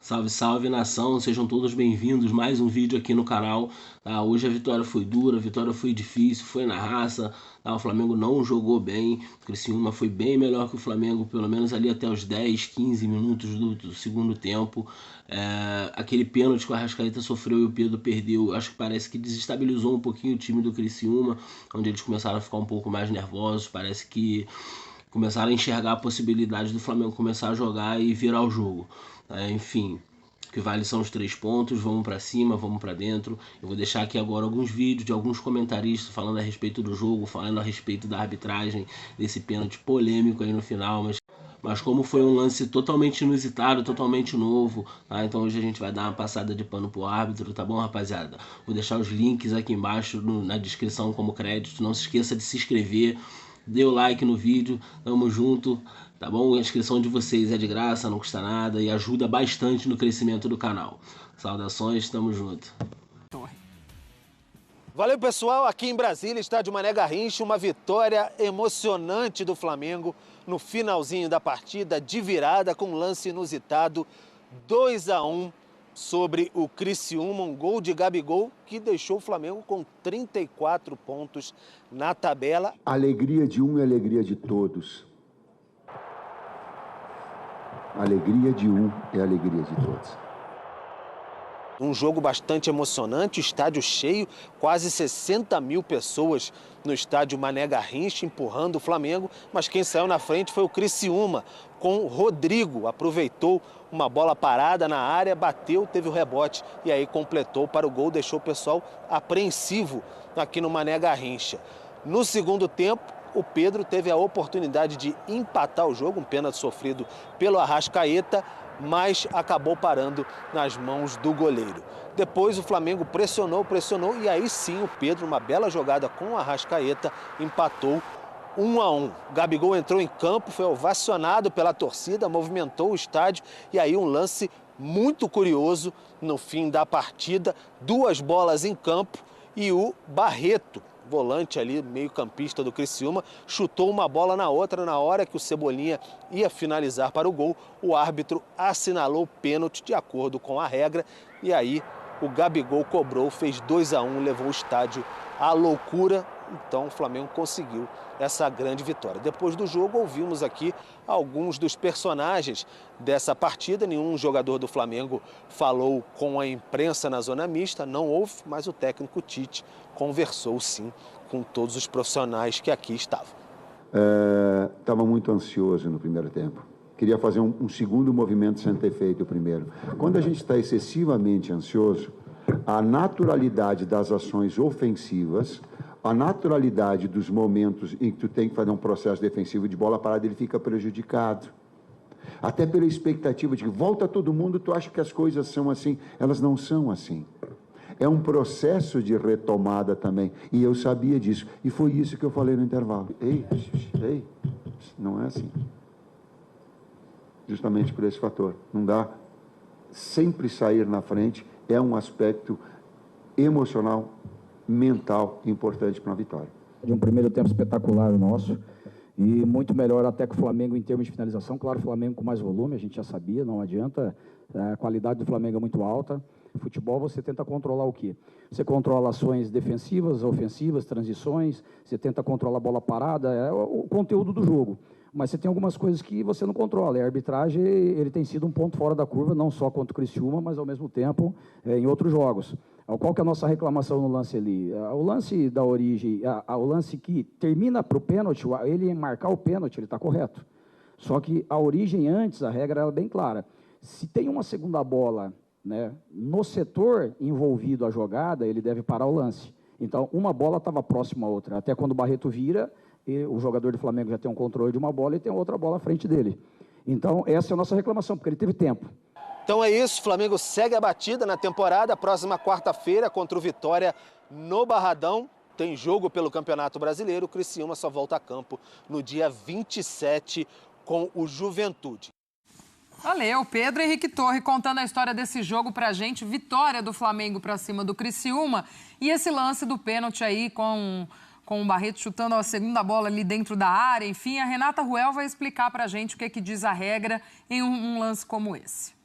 Salve, salve nação, sejam todos bem-vindos, mais um vídeo aqui no canal. Tá? Hoje a vitória foi dura, a vitória foi difícil, foi na raça, tá? O Flamengo não jogou bem, o Criciúma foi bem melhor que o Flamengo, pelo menos ali até os 10, 15 minutos do segundo tempo. Aquele pênalti que o Arrascaeta sofreu e o Pedro perdeu, acho que parece que desestabilizou um pouquinho o time do Criciúma, onde eles começaram a ficar um pouco mais nervosos, parece que começaram a enxergar a possibilidade do Flamengo começar a jogar e virar o jogo. Enfim, o que vale são os 3 pontos, vamos para cima, vamos para dentro. Eu vou deixar aqui agora alguns vídeos de alguns comentaristas falando a respeito do jogo, falando a respeito da arbitragem, desse pênalti polêmico aí no final, mas como foi um lance totalmente inusitado, totalmente novo, tá? Então hoje a gente vai dar uma passada de pano pro árbitro, tá bom, rapaziada? Vou deixar os links aqui embaixo na descrição como crédito. Não se esqueça de se inscrever, dê o like no vídeo, tamo junto, tá bom? A inscrição de vocês é de graça, não custa nada e ajuda bastante no crescimento do canal. Saudações, tamo junto. Valeu, pessoal. Aqui em Brasília, estádio Mané Garrincha, uma vitória emocionante do Flamengo no finalzinho da partida, de virada, com um lance inusitado, 2-1 sobre o Criciúma, um gol de Gabigol que deixou o Flamengo com 34 pontos na tabela. A alegria de um é a alegria de todos. A alegria de um é a alegria de todos. Um jogo bastante emocionante, estádio cheio, quase 60 mil pessoas no estádio Mané Garrincha empurrando o Flamengo, mas quem saiu na frente foi o Criciúma, com o Rodrigo, aproveitou uma bola parada na área, bateu, teve o rebote e aí completou para o gol, deixou o pessoal apreensivo aqui no Mané Garrincha. No segundo tempo, o Pedro teve a oportunidade de empatar o jogo, um pênalti sofrido pelo Arrascaeta, mas acabou parando nas mãos do goleiro. Depois o Flamengo pressionou e aí sim o Pedro, uma bela jogada com o Arrascaeta, empatou 1-1. Gabigol entrou em campo, foi ovacionado pela torcida, movimentou o estádio e aí um lance muito curioso no fim da partida, 2 bolas em campo e o Barreto, volante ali, meio-campista do Criciúma, chutou uma bola na outra. Na hora que o Cebolinha ia finalizar para o gol, o árbitro assinalou o pênalti de acordo com a regra e aí o Gabigol cobrou, fez 2-1, levou o estádio à loucura. Então o Flamengo conseguiu essa grande vitória. Depois do jogo, ouvimos aqui alguns dos personagens dessa partida. Nenhum jogador do Flamengo falou com a imprensa na zona mista, não houve, mas o técnico Tite conversou sim com todos os profissionais que aqui estavam. Estava muito ansioso no primeiro tempo. Queria fazer um segundo movimento sem ter feito o primeiro. Quando a gente está excessivamente ansioso, a naturalidade das ações ofensivas, a naturalidade dos momentos em que tu tem que fazer um processo defensivo de bola parada, ele fica prejudicado. Até pela expectativa de que volta todo mundo, tu acha que as coisas são assim. Elas não são assim. É um processo de retomada também. E eu sabia disso. E foi isso que eu falei no intervalo. Ei, não é assim. Justamente por esse fator. Não dá. Sempre sair na frente é um aspecto emocional, mental importante para uma vitória. De um primeiro tempo espetacular o nosso e muito melhor até que o Flamengo em termos de finalização. Claro, o Flamengo com mais volume, a gente já sabia, não adianta. A qualidade do Flamengo é muito alta. Futebol você tenta controlar o quê? Você controla ações defensivas, ofensivas, transições, você tenta controlar a bola parada, é o conteúdo do jogo. Mas você tem algumas coisas que você não controla. E a arbitragem, ele tem sido um ponto fora da curva, não só contra o Criciúma, mas ao mesmo tempo em outros jogos. Qual que é a nossa reclamação no lance ali? O lance da origem, o lance que termina para o pênalti, ele marcar o pênalti, ele está correto. Só que a origem antes, a regra era bem clara. Se tem uma segunda bola, né, no setor envolvido a jogada, ele deve parar o lance. Então, uma bola estava próxima à outra. Até quando o Barreto vira, o jogador do Flamengo já tem um controle de uma bola e tem outra bola à frente dele. Então, essa é a nossa reclamação, porque ele teve tempo. Então é isso, o Flamengo segue a batida na temporada. Próxima quarta-feira, contra o Vitória no Barradão, tem jogo pelo Campeonato Brasileiro. O Criciúma só volta a campo no dia 27 com o Juventude. Valeu, Pedro Henrique Torre contando a história desse jogo pra gente. Vitória do Flamengo pra cima do Criciúma. E esse lance do pênalti aí com o Barreto chutando a segunda bola ali dentro da área. Enfim, a Renata Ruel vai explicar pra gente o que diz a regra em um lance como esse.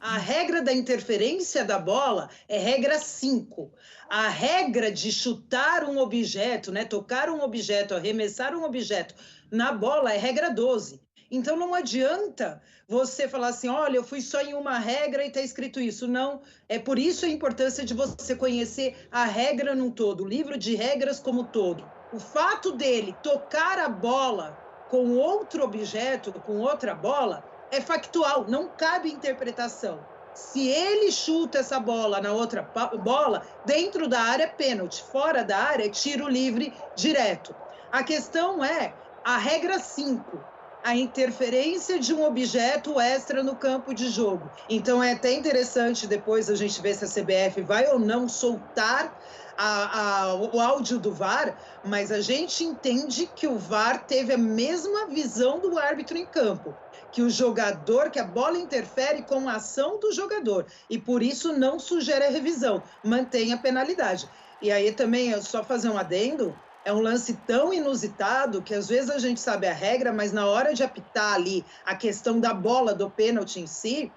A regra da interferência da bola é regra 5. A regra de chutar um objeto, né, tocar um objeto, arremessar um objeto na bola é regra 12. Então não adianta você falar assim, olha, eu fui só em uma regra e está escrito isso. Não, é por isso a importância de você conhecer a regra num todo, o livro de regras como todo. O fato dele tocar a bola com outro objeto, com outra bola, é factual, não cabe interpretação. Se ele chuta essa bola na outra bola, dentro da área é pênalti, fora da área é tiro livre direto. A questão é a regra 5, a interferência de um objeto extra no campo de jogo. Então é até interessante depois a gente ver se a CBF vai ou não soltar o áudio do VAR, mas a gente entende que o VAR teve a mesma visão do árbitro em campo, que o jogador, que a bola interfere com a ação do jogador, e por isso não sugere a revisão, mantém a penalidade. E aí também, só fazer um adendo, é um lance tão inusitado que às vezes a gente sabe a regra, mas na hora de apitar ali a questão da bola, do pênalti em si,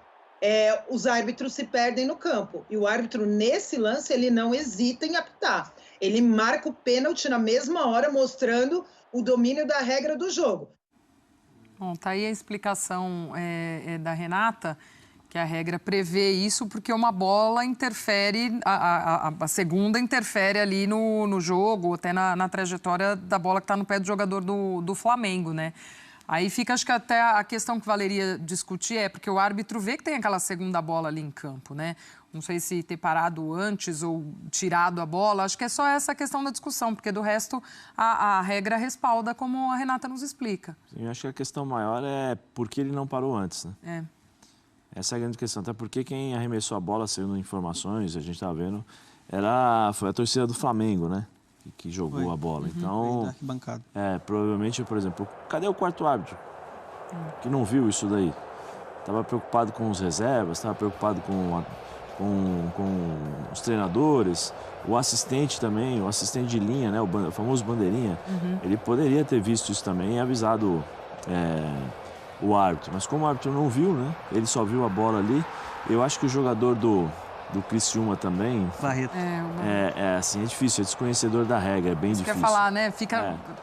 os árbitros se perdem no campo. E o árbitro, nesse lance, ele não hesita em apitar. Ele marca o pênalti na mesma hora, mostrando o domínio da regra do jogo. Bom, tá aí a explicação da Renata, que a regra prevê isso porque uma bola interfere, a segunda interfere ali no jogo, até na trajetória da bola que está no pé do jogador do Flamengo, né? Aí fica, acho que até a questão que valeria discutir é porque o árbitro vê que tem aquela segunda bola ali em campo, né? Não sei se ter parado antes ou tirado a bola, acho que é só essa questão da discussão, porque do resto a regra respalda, como a Renata nos explica. Sim, eu acho que a questão maior é por que ele não parou antes, né? Essa é a grande questão, até porque quem arremessou a bola, segundo informações, a gente estava vendo, foi a torcida do Flamengo, né? Que jogou a bola. Então, provavelmente, por exemplo, cadê o quarto árbitro? Que não viu isso daí. Estava preocupado com os reservas, estava preocupado com os treinadores, o assistente também, o assistente de linha, né? O famoso bandeirinha. Ele poderia ter visto isso também e avisado o árbitro. Mas como o árbitro não viu, né? Ele só viu a bola ali. Eu acho que o jogador do Criciúma também. Barreto. Assim, é difícil, é desconhecedor da regra, é bem difícil. Quer falar, né?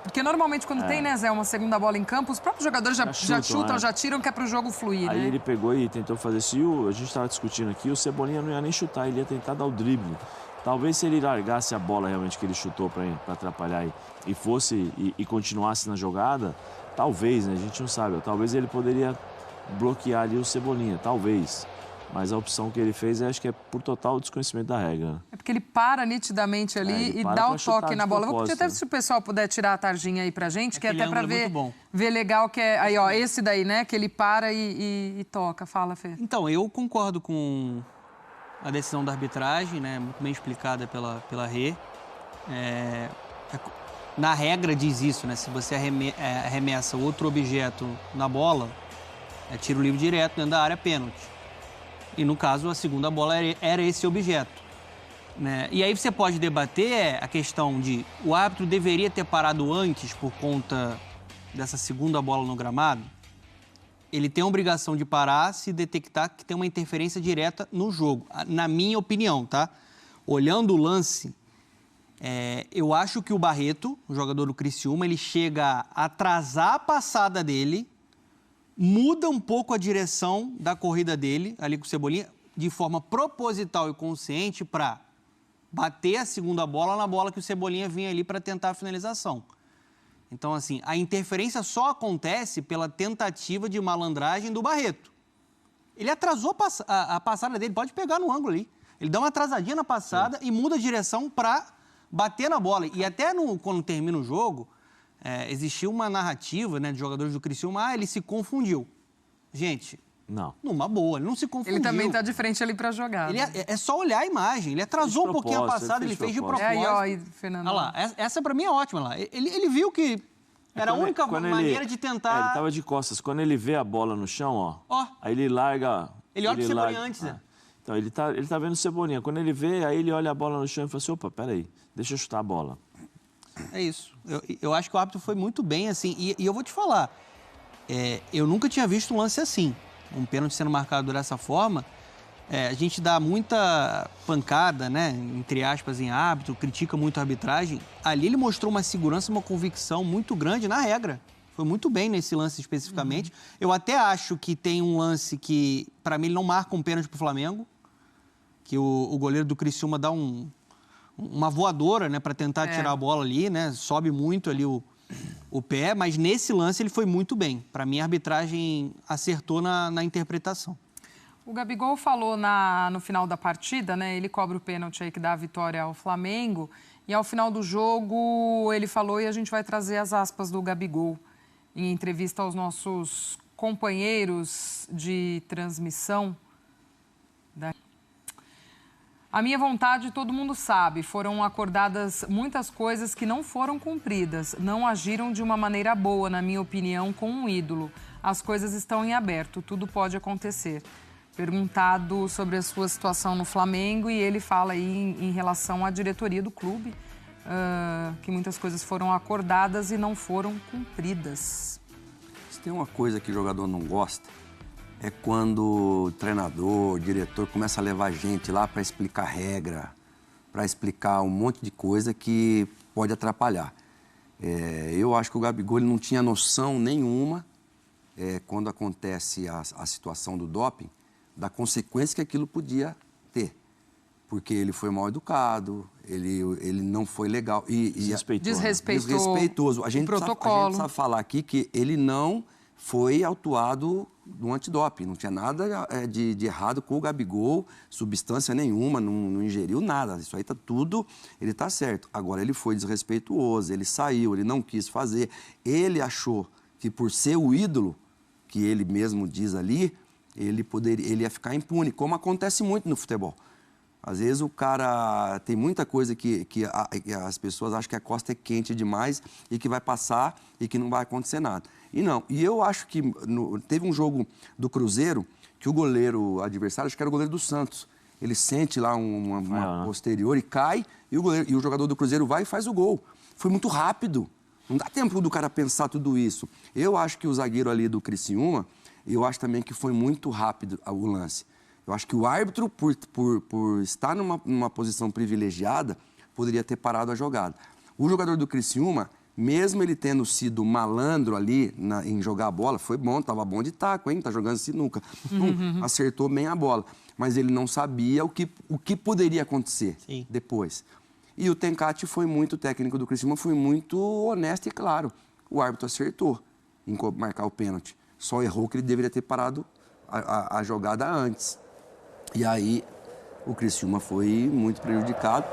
Porque normalmente quando tem, né, Zé, uma segunda bola em campo, os próprios jogadores já chutam, já tiram, que é pro jogo fluir, Aí né? ele pegou e tentou fazer isso. A gente estava discutindo aqui, o Cebolinha não ia nem chutar, ele ia tentar dar o drible. Talvez se ele largasse a bola realmente que ele chutou para atrapalhar e fosse e continuasse na jogada, talvez, né? A gente não sabe, talvez ele poderia bloquear ali o Cebolinha, talvez. Mas a opção que ele fez, acho que é por total desconhecimento da regra. É porque ele para nitidamente ali e dá o toque na bola. Vou pedir até se o pessoal puder tirar a tarjinha aí pra gente, que é até pra ver legal, que é aí, ó, esse daí, né, que ele para e toca. Fala, Fê. Então, eu concordo com a decisão da arbitragem, né, muito bem explicada pela Rê. Na regra diz isso, né, se você arremessa outro objeto na bola, é tiro livre direto dentro da área, pênalti. E, no caso, a segunda bola era esse objeto, né? E aí você pode debater a questão de o árbitro deveria ter parado antes por conta dessa segunda bola no gramado. Ele tem a obrigação de parar se detectar que tem uma interferência direta no jogo, na minha opinião, tá? Olhando o lance, eu acho que o Barreto, o jogador do Criciúma, ele chega a atrasar a passada dele, muda um pouco a direção da corrida dele, ali com o Cebolinha, de forma proposital e consciente para bater a segunda bola na bola que o Cebolinha vinha ali para tentar a finalização. Então, assim, a interferência só acontece pela tentativa de malandragem do Barreto. Ele atrasou a passada dele, pode pegar no ângulo ali. Ele dá uma atrasadinha na passada e muda a direção para bater na bola. E até quando termina o jogo, existiu uma narrativa, né, de jogadores do Criciúma, ele se confundiu. Gente, não. Numa boa, ele não se confundiu. Ele também está de frente ali para jogar. É só olhar a imagem. Ele atrasou um pouquinho a passada, ele fez de propósito. Fernando. Olha lá, essa para mim é ótima. Lá. Ele viu que era a única maneira de tentar... ele estava de costas. Quando ele vê a bola no chão, aí ele larga... Ele olha pro Cebolinha antes, né? Então, ele tá vendo o Cebolinha. Quando ele vê, aí ele olha a bola no chão e fala assim, opa, peraí, deixa eu chutar a bola. É isso. Eu acho que o árbitro foi muito bem, assim. E eu vou te falar, eu nunca tinha visto um lance assim. Um pênalti sendo marcado dessa forma. a gente dá muita pancada, né, entre aspas, em árbitro, critica muito a arbitragem. Ali ele mostrou uma segurança, uma convicção muito grande na regra. Foi muito bem nesse lance especificamente. Eu até acho que tem um lance que, para mim, ele não marca um pênalti para o Flamengo, que o goleiro do Criciúma dá uma voadora, né, para tentar tirar a bola ali, né, sobe muito ali o pé, mas nesse lance ele foi muito bem. Para mim, a arbitragem acertou na interpretação. O Gabigol falou no final da partida, né? Ele cobra o pênalti aí que dá a vitória ao Flamengo. E ao final do jogo ele falou, e a gente vai trazer as aspas do Gabigol em entrevista aos nossos companheiros de transmissão. A minha vontade, todo mundo sabe, foram acordadas muitas coisas que não foram cumpridas. Não agiram de uma maneira boa, na minha opinião, com um ídolo. As coisas estão em aberto, tudo pode acontecer. Perguntado sobre a sua situação no Flamengo, e ele fala aí em relação à diretoria do clube, que muitas coisas foram acordadas e não foram cumpridas. Se tem uma coisa que o jogador não gosta, é quando o treinador, o diretor começa a levar gente lá para explicar regra, para explicar um monte de coisa que pode atrapalhar. Eu acho que o Gabigol ele não tinha noção nenhuma, quando acontece a situação do doping, da consequência que aquilo podia ter. Porque ele foi mal educado, ele não foi legal. Desrespeitoso. A gente precisa falar aqui que ele não foi autuado no antidoping. Não tinha nada de errado com o Gabigol, substância nenhuma, não ingeriu nada. Isso aí tá tudo, ele tá certo. Agora, ele foi desrespeituoso, ele saiu, ele não quis fazer. Ele achou que por ser o ídolo, que ele mesmo diz ali, ele ia ficar impune, como acontece muito no futebol. Às vezes o cara tem muita coisa que as pessoas acham que a costa é quente demais e que vai passar e que não vai acontecer nada. E não. E eu acho que teve um jogo do Cruzeiro que o goleiro adversário, acho que era o goleiro do Santos, ele sente lá uma posterior e cai e o jogador do Cruzeiro vai e faz o gol. Foi muito rápido. Não dá tempo do cara pensar tudo isso. Eu acho que o zagueiro ali do Criciúma, eu acho também que foi muito rápido o lance. Eu acho que o árbitro, por estar numa posição privilegiada, poderia ter parado a jogada. O jogador do Criciúma, mesmo ele tendo sido malandro ali em jogar a bola, foi bom, estava bom de taco, hein? Tá jogando sinuca. Acertou bem a bola. Mas ele não sabia o que poderia acontecer depois. E o Tencati o técnico do Criciúma, foi muito honesto e claro. O árbitro acertou em marcar o pênalti. Só errou que ele deveria ter parado a jogada antes. E aí o Criciúma foi muito prejudicado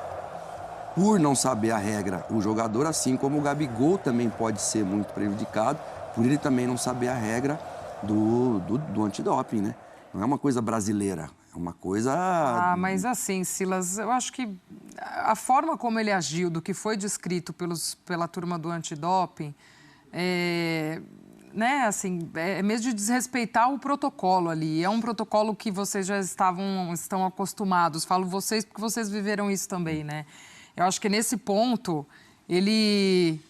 por não saber a regra. O jogador, assim como o Gabigol, também pode ser muito prejudicado por ele também não saber a regra do antidoping, né? Não é uma coisa brasileira, é uma coisa... Mas assim, Silas, eu acho que a forma como ele agiu, do que foi descrito pela turma do antidoping, né, assim, é mesmo de desrespeitar o protocolo ali. É um protocolo que vocês já estão acostumados. Falo vocês porque vocês viveram isso também, né? Eu acho que nesse ponto, ele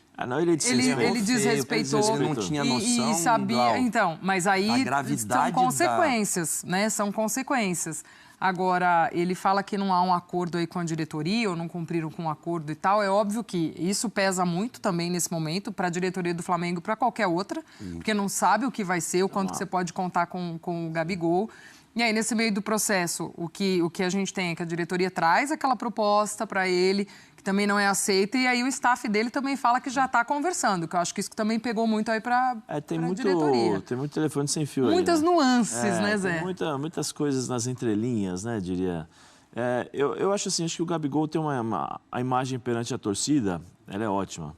desrespeitou. Ele não tinha noção e sabia. Então, mas aí são consequências, né? São consequências. Agora, ele fala que não há um acordo aí com a diretoria, ou não cumpriram com o acordo e tal. É óbvio que isso pesa muito também nesse momento para a diretoria do Flamengo e para qualquer outra, porque não sabe o que vai ser, o quanto que você pode contar com o Gabigol. E aí, nesse meio do processo, o que a gente tem é que a diretoria traz aquela proposta para ele, que também não é aceita, e aí o staff dele também fala que já está conversando, que eu acho que isso também pegou muito aí para a diretoria. Tem muito telefone sem fio muitas aí, né? Nuances, né, Zé? Tem muitas coisas nas entrelinhas, né, diria. Eu acho assim, acho que o Gabigol tem a imagem perante a torcida, ela é ótima.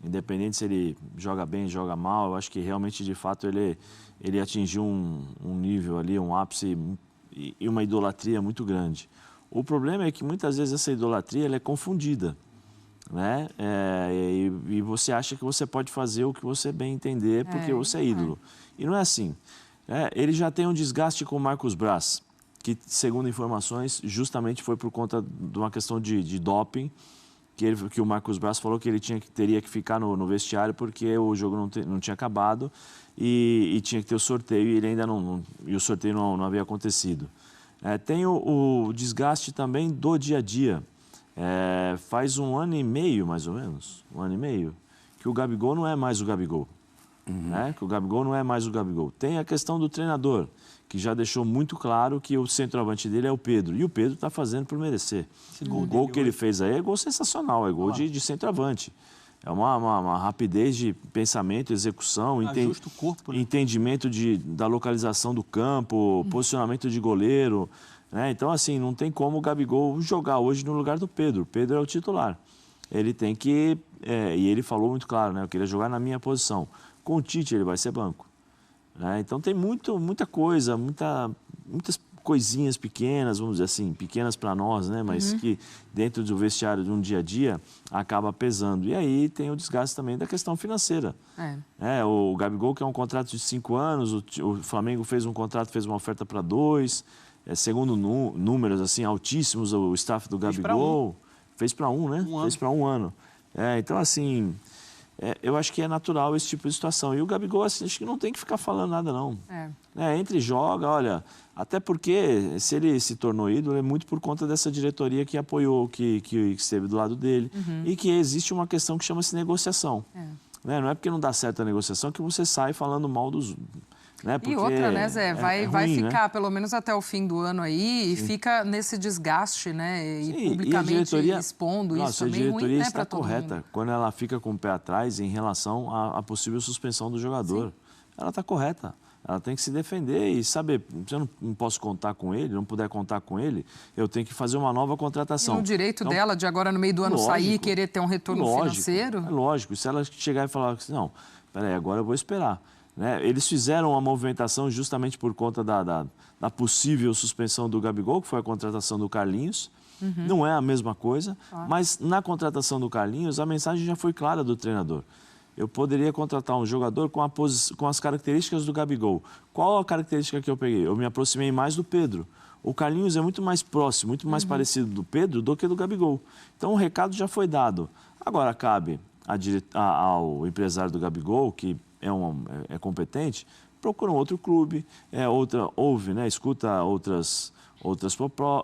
Independente se ele joga bem, joga mal, eu acho que realmente, de fato, ele atingiu um nível ali, um ápice e uma idolatria muito grande. O problema é que muitas vezes essa idolatria ela é confundida, né? E você acha que você pode fazer o que você bem entender porque você é ídolo. E não é assim. Ele já tem um desgaste com o Marcos Braz, que, segundo informações, justamente foi por conta de uma questão de doping, que o Marcos Braz falou que ele teria que ficar no vestiário porque o jogo não tinha acabado e tinha que ter o sorteio e ele ainda e o sorteio não havia acontecido. Tem o desgaste também do dia a dia. Faz 1 ano e meio, mais ou menos, 1 ano e meio, que o Gabigol não é mais o Gabigol. Que o Gabigol não é mais o Gabigol. Tem a questão do treinador, que já deixou muito claro que o centroavante dele é o Pedro. E o Pedro está fazendo por merecer. O gol que ele fez aí é gol sensacional, é gol de centroavante. É uma rapidez de pensamento, execução, ajusta o corpo, né? Entendimento da localização do campo, posicionamento de goleiro. Então, assim, não tem como o Gabigol jogar hoje no lugar do Pedro. O Pedro é o titular. Ele tem que... e ele falou muito claro, eu queria jogar na minha posição. Com o Tite, ele vai ser banco. Então, tem muita coisa, muitas coisinhas pequenas, vamos dizer assim, pequenas para nós, mas que dentro do vestiário de um dia a dia acaba pesando. E aí tem o desgaste também da questão financeira. O Gabigol quer um contrato de 5 anos, o Flamengo fez um contrato, fez uma oferta para 2, segundo números assim, altíssimos, o staff do Gabigol. Fez para 1, né? Fez para 1 ano. Então, assim... eu acho que é natural esse tipo de situação. E o Gabigol, assim, acho que não tem que ficar falando nada, não. Entre e joga, olha... Até porque, se ele se tornou ídolo, é muito por conta dessa diretoria que apoiou, que esteve do lado dele. E que existe uma questão que chama-se negociação. Não é porque não dá certo a negociação que você sai falando mal dos... E outra, né, Zé? Vai ficar pelo menos até o fim do ano aí e fica nesse desgaste, E publicamente expondo isso também ruim, A diretoria está correta quando ela fica com o pé atrás em relação à possível suspensão do jogador. Ela está correta. Ela tem que se defender e saber, se eu não posso contar com ele, não puder contar com ele, eu tenho que fazer uma nova contratação. E o direito dela de agora no meio do ano sair e querer ter um retorno financeiro? É lógico. Se ela chegar e falar assim, não, peraí, agora eu vou esperar. Eles fizeram uma movimentação justamente por conta da possível suspensão do Gabigol, que foi a contratação do Carlinhos. Não é a mesma coisa, mas na contratação do Carlinhos, a mensagem já foi clara do treinador. Eu poderia contratar um jogador com as características do Gabigol. Qual a característica que eu peguei? Eu me aproximei mais do Pedro. O Carlinhos é muito mais próximo, muito mais parecido do Pedro do que do Gabigol. Então o recado já foi dado. Agora cabe ao empresário do Gabigol, que é competente, procura um outro clube, escuta outras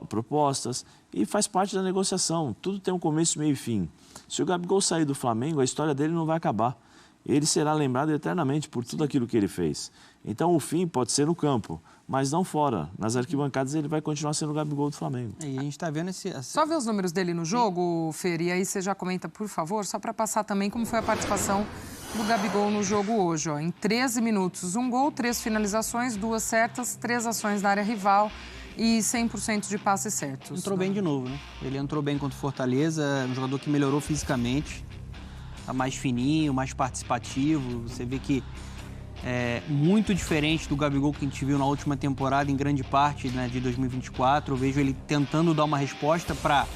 propostas e faz parte da negociação. Tudo tem um começo, meio e fim. Se o Gabigol sair do Flamengo, a história dele não vai acabar. Ele será lembrado eternamente por tudo aquilo que ele fez. Então, o fim pode ser no campo, mas não fora. Nas arquibancadas, ele vai continuar sendo o Gabigol do Flamengo. E a gente está vendo Só ver os números dele no jogo, Fer, e aí você já comenta, por favor, só para passar também como foi a participação do Gabigol no jogo hoje. Em 13 minutos, 1 gol, 3 finalizações, 2 certas, 3 ações na área rival e 100% de passes certos. Entrou bem de novo, né? Ele entrou bem contra o Fortaleza, um jogador que melhorou fisicamente, tá mais fininho, mais participativo. Você vê que é muito diferente do Gabigol que a gente viu na última temporada, em grande parte, de 2024. Eu vejo ele tentando dar uma resposta para,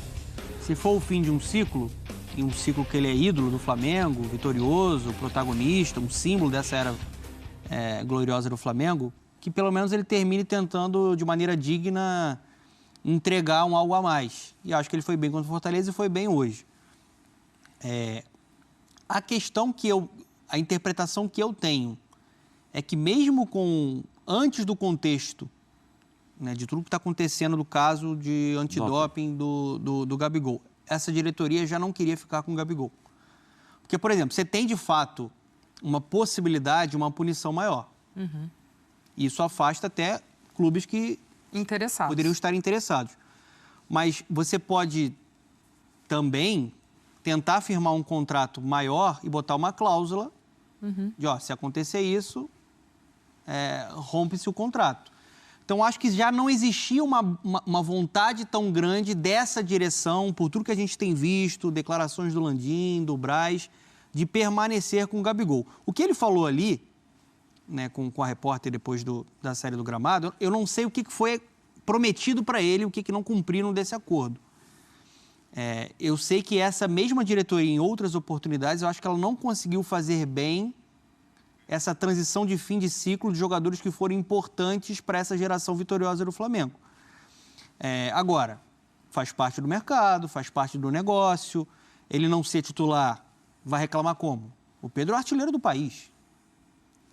se for o fim de um ciclo, e um ciclo que ele é ídolo do Flamengo, vitorioso, protagonista, um símbolo dessa era gloriosa do Flamengo, que pelo menos ele termine tentando, de maneira digna, entregar algo a mais. E acho que ele foi bem contra o Fortaleza e foi bem hoje. A questão a interpretação que eu tenho é que mesmo antes do contexto, de tudo que está acontecendo do caso de antidoping do Gabigol, essa diretoria já não queria ficar com o Gabigol. Porque, por exemplo, você tem de fato uma possibilidade, uma punição maior. Isso afasta até clubes que poderiam estar interessados. Mas você pode também tentar firmar um contrato maior e botar uma cláusula de, se acontecer isso, rompe-se o contrato. Então, acho que já não existia uma vontade tão grande dessa direção, por tudo que a gente tem visto, declarações do Landim, do Braz, de permanecer com o Gabigol. O que ele falou ali, com a repórter depois da série do Gramado, eu não sei o que foi prometido para ele, o que não cumpriram desse acordo. Eu sei que essa mesma diretoria, em outras oportunidades, eu acho que ela não conseguiu fazer bem essa transição de fim de ciclo de jogadores que foram importantes para essa geração vitoriosa do Flamengo. Agora, faz parte do mercado, faz parte do negócio, ele não ser titular, vai reclamar como? O Pedro é o artilheiro do país.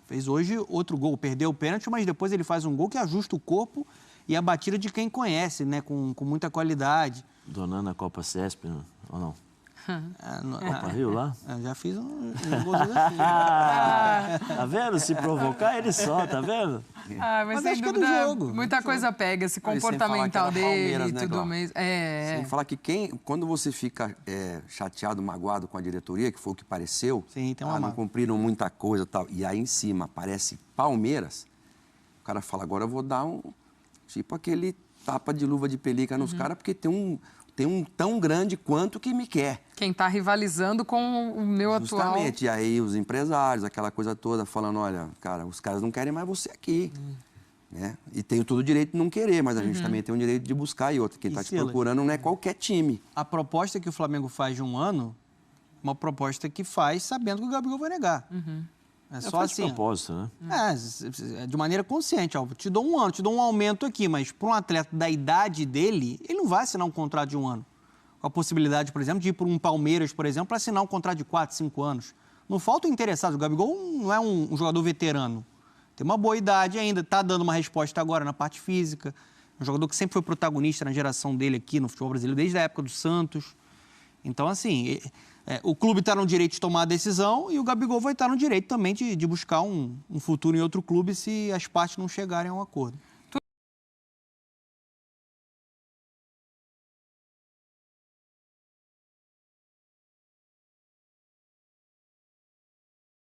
Fez hoje outro gol, perdeu o pênalti, mas depois ele faz um gol que ajusta o corpo e a batida de quem conhece, né? Com muita qualidade. Donando a Copa CESP, ou não? Copa Rio lá? Já fiz um golzinho assim. Tá vendo? Se provocar, ele só, tá vendo? Mas sem dúvida, é jogo, muita coisa pega, esse comportamental dele e tudo mesmo. Sem falar que quando você fica chateado, magoado com a diretoria, que foi o que pareceu, sim, tem não cumpriram muita coisa e tal, e aí em cima aparece Palmeiras, o cara fala, agora eu vou dar tipo aquele tapa de luva de pelica nos caras, porque tem um tão grande quanto que me quer. Quem está rivalizando com o meu atual... Justamente. E aí os empresários, aquela coisa toda, falando, olha, cara, os caras não querem mais você aqui. Né? E tem todo o direito de não querer, mas a gente também tem o direito de buscar e outra. Quem está te procurando não é qualquer time. A proposta que o Flamengo faz de um ano, uma proposta que faz sabendo que o Gabigol vai negar. É só assim. De propósito, né? De maneira consciente. Ó, te dou um ano, te dou um aumento aqui, mas para um atleta da idade dele, ele não vai assinar um contrato de um ano. Com a possibilidade, por exemplo, de ir para um Palmeiras, por exemplo, para assinar um contrato de 4, 5 anos. Não faltam interessados. O Gabigol não é um jogador veterano. Tem uma boa idade ainda, está dando uma resposta agora na parte física. Um jogador que sempre foi protagonista na geração dele aqui no futebol brasileiro, desde a época do Santos. Então, assim... o clube está no direito de tomar a decisão e o Gabigol vai estar no direito também de buscar um futuro em outro clube se as partes não chegarem a um acordo.